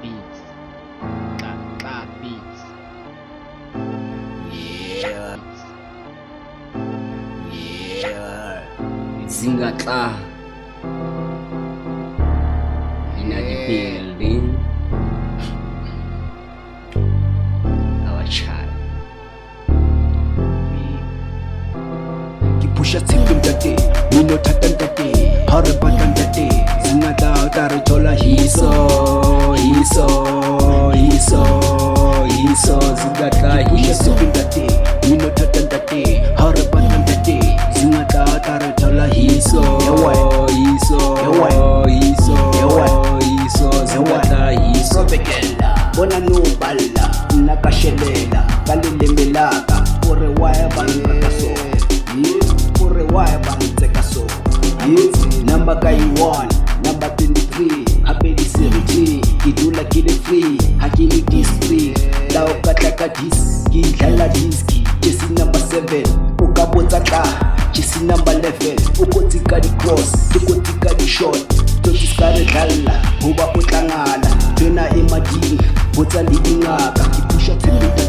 beats. Beats. Yeah. Yeah. Zingatla in the building. Our child. Pusha tipping dati, Mino tatan dati, Harapan dati, Zingatla Taritola hiso, Zingatla hiso dati, Mino tatan dati, Harapan dati, Zingatla Taritola hiso, Zingatla hiso. Bona no balla, nakashelela, kalilemelaka, ore waya banakaso. Ore waya banakaso. Number guy 1, number 23, Abedi Seriti, Idula Kid Free, Hakili Display, Lao Kataka Diski, Lala Diski, Jesse number 7, Ukabotaka, Jesse number 11, Ukotika the cross, Ukotika the shot, Totiska the Dalla, Uba Potangala, Pena Imagine, Bota Lidingaka, Kipusha Timita.